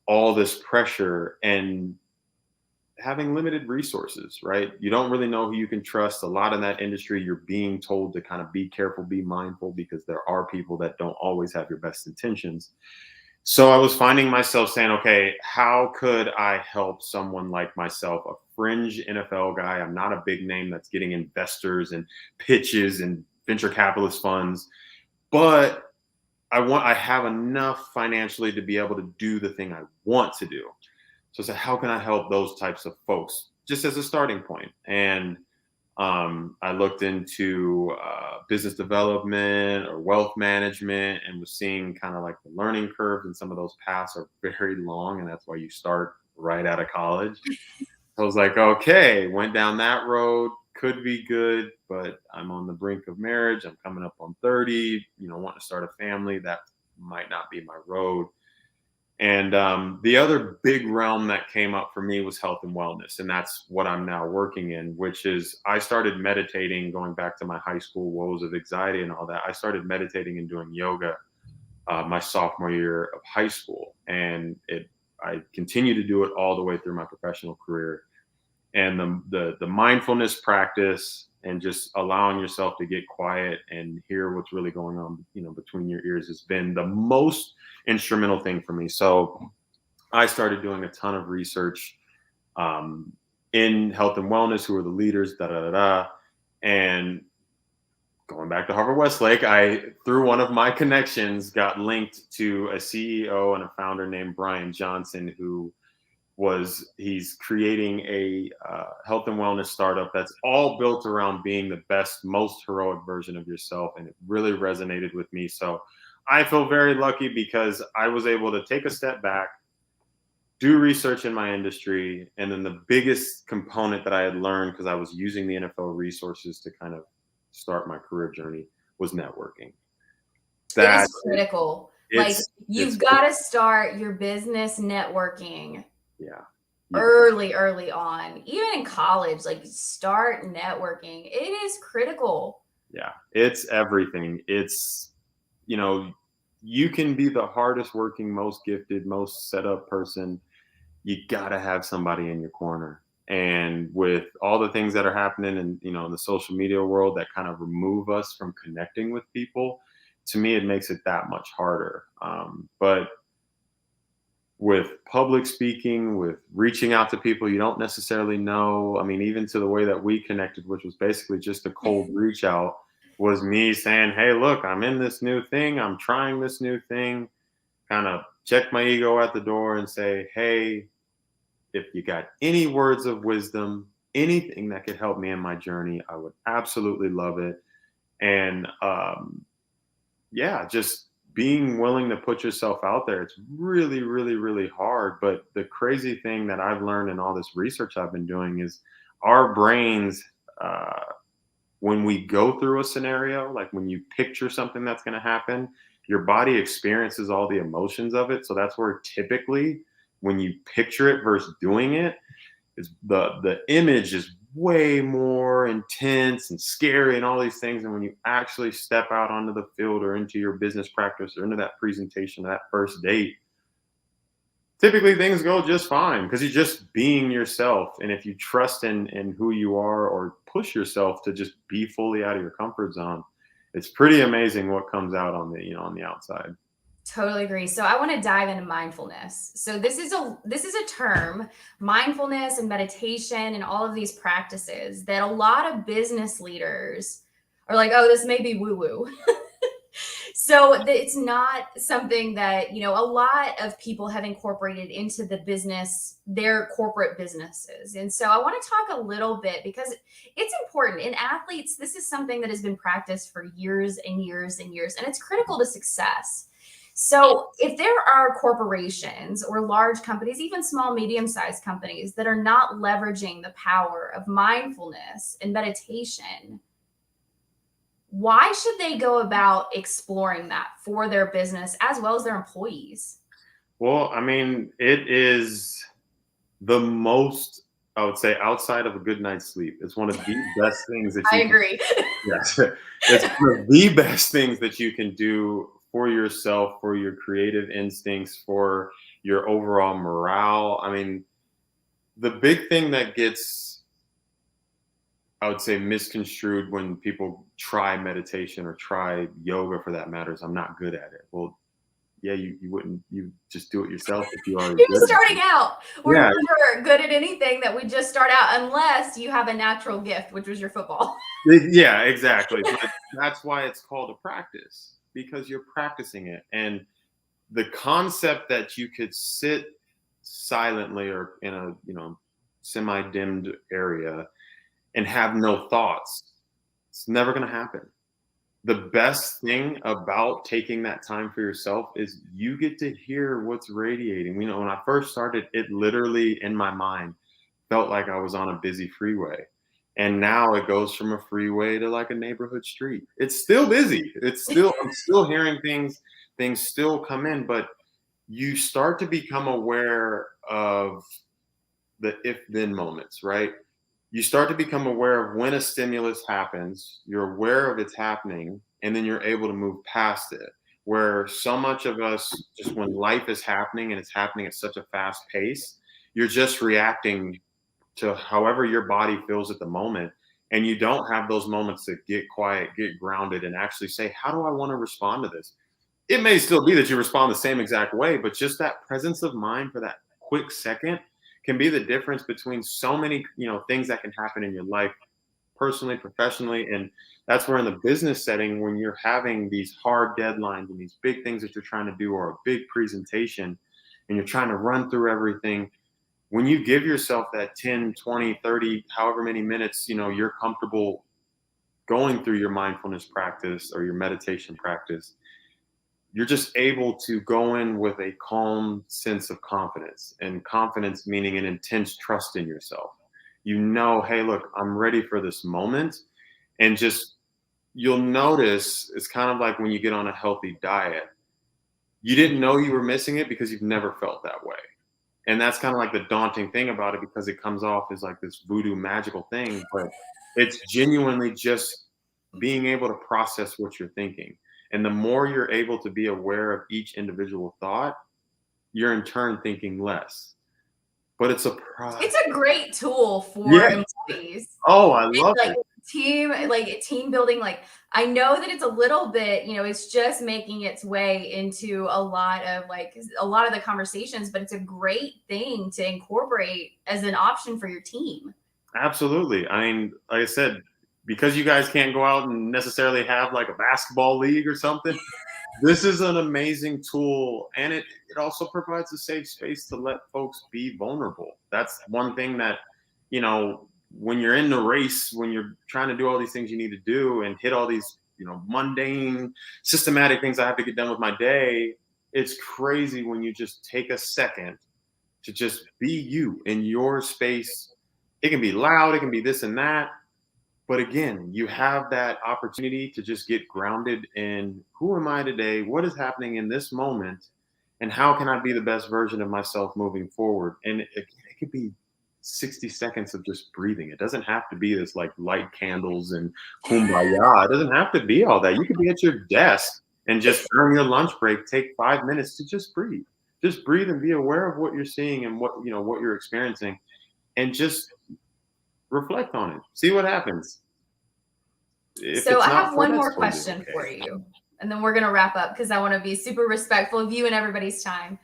all this pressure, and having limited resources, right? You don't really know who you can trust. A lot in that industry, you're being told to kind of be careful, be mindful, because there are people that don't always have your best intentions. So I was finding myself saying, okay, how could I help someone like myself, a fringe NFL guy? I'm not a big name that's getting investors and pitches and venture capitalist funds, but I have enough financially to be able to do the thing I want to do. So I said, how can I help those types of folks just as a starting point? And I looked into business development or wealth management and was seeing kind of like the learning curves, and some of those paths are very long. And that's why you start right out of college. I was like, okay, went down that road, could be good, but I'm on the brink of marriage. I'm coming up on 30, want to start a family. That might not be my road. And the other big realm that came up for me was health and wellness. And that's what I'm now working in, which is I started meditating, going back to my high school woes of anxiety and all that. I started meditating and doing yoga my sophomore year of high school. And I continue to do it all the way through my professional career. And the mindfulness practice and just allowing yourself to get quiet and hear what's really going on, between your ears has been the most instrumental thing for me. So I started doing a ton of research in health and wellness, who are the leaders, da da da da. And going back to Harvard Westlake, I, through one of my connections, got linked to a CEO and a founder named Brian Johnson, he's creating a health and wellness startup that's all built around being the best, most heroic version of yourself. And it really resonated with me. So I feel very lucky because I was able to take a step back, do research in my industry. And then the biggest component that I had learned, because I was using the NFL resources to kind of start my career journey, was networking. It is That critical. Like, it's you've got to start your business networking yeah. early on, even in college. Like, start networking. It is critical. Yeah, it's everything. It's, you know, you can be the hardest working, most gifted, most set up person. You got to have somebody in your corner. And with all the things that are happening in, in the social media world that kind of remove us from connecting with people, to me, it makes it that much harder. But with public speaking, with reaching out to people you don't necessarily know. I mean, even to the way that we connected, which was basically just a cold reach out, was me saying, hey, look, I'm in this new thing. I'm trying this new thing. Kind of check my ego at the door and say, hey, if you got any words of wisdom, anything that could help me in my journey, I would absolutely love it. And yeah, just being willing to put yourself out there. It's really, really, really hard. But the crazy thing that I've learned in all this research I've been doing is our brains, when we go through a scenario, like when you picture something that's going to happen, your body experiences all the emotions of it. So that's where typically when you picture it versus doing it, is the image is way more intense and scary and all these things. And when you actually step out onto the field or into your business practice or into that presentation, that first date, typically things go just fine because you're just being yourself. And if you trust in who you are or push yourself to just be fully out of your comfort zone, it's pretty amazing what comes out on the outside. Totally agree. So I want to dive into mindfulness. So this is a term, mindfulness and meditation and all of these practices that a lot of business leaders are like, oh, this may be woo woo. So it's not something that, a lot of people have incorporated into their corporate businesses. And so I want to talk a little bit because it's important. In athletes, this is something that has been practiced for years and years and years, and it's critical to success. So if there are corporations or large companies, even small, medium-sized companies that are not leveraging the power of mindfulness and meditation, why should they go about exploring that for their business as well as their employees? Well, I mean, it is the most, I would say, outside of a good night's sleep. It's one of the best things that I you agree. yes, it's one of the best things that you can do for yourself, for your creative instincts, for your overall morale. I mean, the big thing that gets, I would say, misconstrued when people try meditation or try yoga for that matter is I'm not good at it. Well, yeah, you just do it yourself if you are You're good just at starting it. out. We're Yeah, never good at anything that we just start out unless you have a natural gift, which was your football. yeah, exactly. But that's why it's called a practice because you're practicing it. And the concept that you could sit silently or in a semi-dimmed area and have no thoughts, it's never going to happen. The best thing about taking that time for yourself is you get to hear what's radiating. When I first started, it literally in my mind felt like I was on a busy freeway. And now it goes from a freeway to like a neighborhood street. It's still busy. I'm still hearing things still come in, but you start to become aware of the if then moments, right? You start to become aware of when a stimulus happens, you're aware of it's happening, and then you're able to move past it. Where so much of us, just when life is happening and it's happening at such a fast pace, you're just reacting to however your body feels at the moment. And you don't have those moments to get quiet, get grounded, and actually say, how do I want to respond to this? It may still be that you respond the same exact way, but just that presence of mind for that quick second can be the difference between so many, things that can happen in your life, personally, professionally. And that's where in the business setting, when you're having these hard deadlines and these big things that you're trying to do or a big presentation and you're trying to run through everything, when you give yourself that 10, 20, 30, however many minutes, you're comfortable going through your mindfulness practice or your meditation practice, you're just able to go in with a calm sense of confidence, and confidence meaning an intense trust in yourself. You know, hey, look, I'm ready for this moment. And just you'll notice it's kind of like when you get on a healthy diet. You didn't know you were missing it because you've never felt that way. And that's kind of like the daunting thing about it, because it comes off as like this voodoo magical thing, but it's genuinely just being able to process what you're thinking. And the more you're able to be aware of each individual thought, you're in turn thinking less. But it's a It's process. a great tool for Yeah. employees. Oh, I And love it. team building, like, I know that it's a little bit, it's just making its way into a lot of the conversations, but it's a great thing to incorporate as an option for your team. Absolutely. I mean, like I said, because you guys can't go out and necessarily have like a basketball league or something, this is an amazing tool. And it also provides a safe space to let folks be vulnerable. That's one thing that, when you're in the race, when you're trying to do all these things you need to do and hit all these, mundane, systematic things I have to get done with my day, it's crazy when you just take a second to just be you in your space. It can be loud, it can be this and that. But again, you have that opportunity to just get grounded in who am I today? What is happening in this moment? And how can I be the best version of myself moving forward? And it could be 60 seconds of just breathing. It doesn't have to be this like light candles and kumbaya. It doesn't have to be all that. You could be at your desk and just during your lunch break, take 5 minutes to just breathe. Just breathe and be aware of what you're seeing and what you're experiencing, and just reflect on it. See what happens. If So it's I not have for one that's more totally question for okay. you, and then we're going to wrap up because I want to be super respectful of you and everybody's time.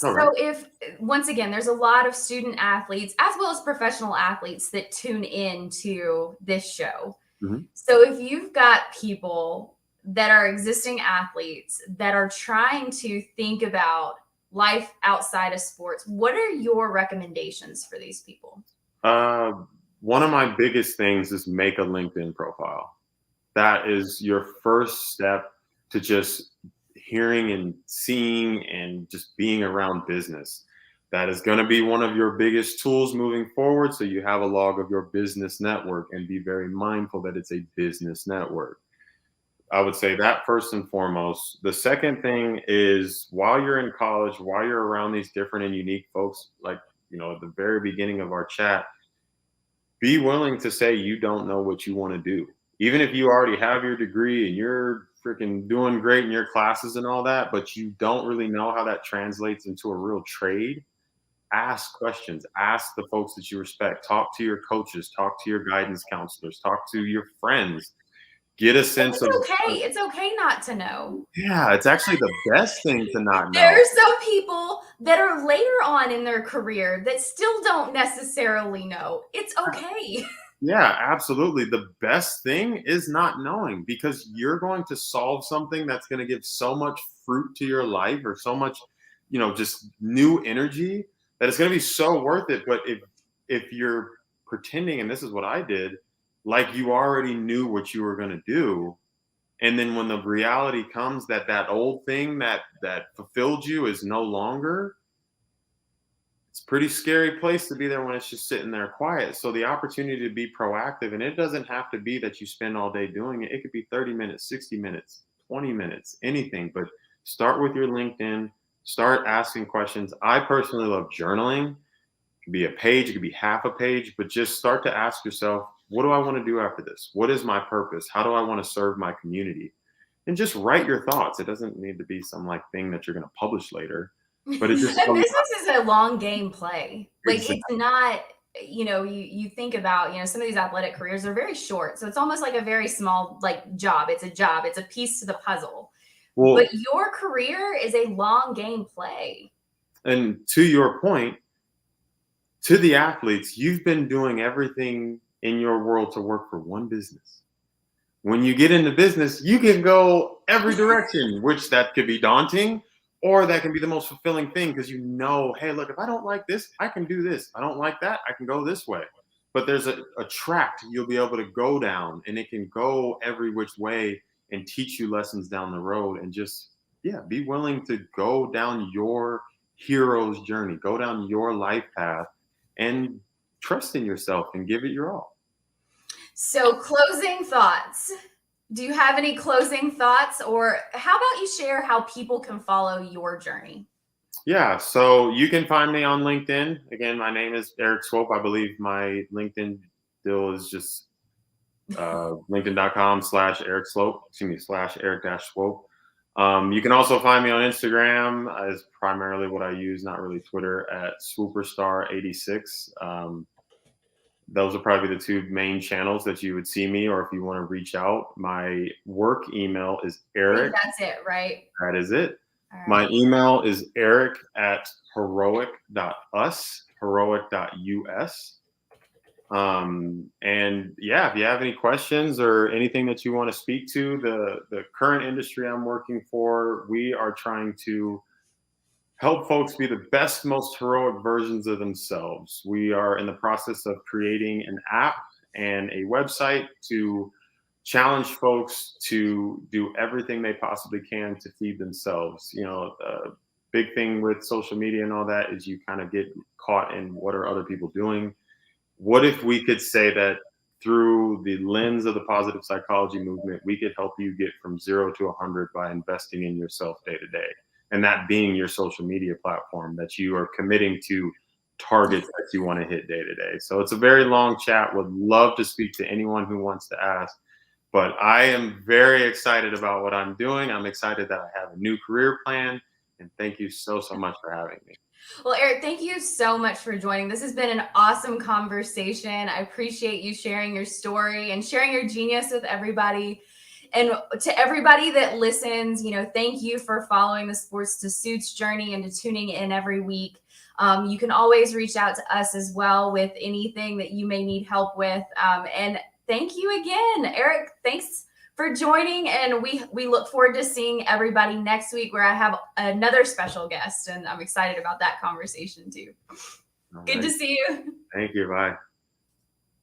All right. So, if once again, there's a lot of student athletes as well as professional athletes that tune in to this show. Mhm. So, if you've got people that are existing athletes that are trying to think about life outside of sports, what are your recommendations for these people? Uh, One of my biggest things is make a LinkedIn profile. That is your first step to just hearing and seeing and just being around business. That is going to be one of your biggest tools moving forward. So you have a log of your business network, and be very mindful that it's a business network. I would say that first and foremost. The second thing is, while you're in college, while you're around these different and unique folks, like, at the very beginning of our chat, be willing to say you don't know what you want to do. Even if you already have your degree and you're freaking doing great in your classes and all that, but you don't really know how that translates into a real trade, ask questions. Ask the folks that you respect. Talk to your coaches, talk to your guidance counselors, talk to your friends. Get a sense of, It's okay. It's okay not to know. yeah, it's actually the best thing to not There know. are some people that are later on in their career that still don't necessarily know. It's okay. Yeah, absolutely. The best thing is not knowing, because you're going to solve something that's going to give so much fruit to your life, or so much, just new energy, that it's going to be so worth it. But if you're pretending, and this is what I did, like you already knew what you were going to do, and then when the reality comes that that old thing that fulfilled you is no longer, it's a pretty scary place to be there when it's just sitting there quiet. So the opportunity to be proactive, and it doesn't have to be that you spend all day doing it. It could be 30 minutes, 60 minutes, 20 minutes, anything. But start with your LinkedIn, start asking questions. I personally love journaling. It could be a page, it could be half a page, but just start to ask yourself, what do I want to do after this? What is my purpose? How do I want to serve my community? And just write your thoughts. It doesn't need to be some like thing that you're going to publish later, but it just And business is a long game play. Like, exactly. it's not, you think about, some of these athletic careers are very short. So it's almost like a very small like job. It's a job. It's a piece to the puzzle. But Well, your career is a long game play. and to your point, to the athletes, you've been doing everything in your world to work for one business. When you get into business, you can go every direction, which that could be daunting, or that can be the most fulfilling thing, because hey, look, if I don't like this, I can do this. I don't like that, I can go this way. But there's a track you'll be able to go down, and it can go every which way and teach you lessons down the road. And just yeah, be willing to go down your hero's journey, go down your life path, and trust in yourself and give it your all. So, closing thoughts. Do you have any closing thoughts, or how about you share how people can follow your journey? Yeah, so you can find me on LinkedIn. Again, my name is Erik Swoope. I believe my LinkedIn deal is just linkedin.com/Erik Slope, excuse me, /Erik-Swope. You can also find me on Instagram as primarily what I use, not really Twitter, at Swooperstar86. Those are probably the two main channels that you would see me, or if you want to reach out. My work email is I think Erik. that's it, right? That is it. All My right. email is Erik@heroic.us, heroic.us. And yeah, if you have any questions or anything that you want to speak to, the current industry I'm working for, we are trying to help folks be the best, most heroic versions of themselves. We are in the process of creating an app and a website to challenge folks to do everything they possibly can to feed themselves. Big thing with social media and all that is you kind of get caught in what are other people doing. What if we could say that through the lens of the positive psychology movement, we could help you get from 0 to 100 by investing in yourself day to day? And that being your social media platform that you are committing to targets that you want to hit day to day. So it's a very long chat. Would love to speak to anyone who wants to ask. But I am very excited about what I'm doing. I'm excited that I have a new career plan. And thank you so, so much for having me. Well, Erik, thank you so much for joining. This has been an awesome conversation. I appreciate you sharing your story and sharing your genius with everybody. And to everybody that listens, thank you for following the Sports to Suits journey and to tuning in every week. You can always reach out to us as well with anything that you may need help with. And thank you again, Erik. Thanks for joining, and we look forward to seeing everybody next week, where I have another special guest, and I'm excited about that conversation too. All Good right. to see you. Thank you. Bye.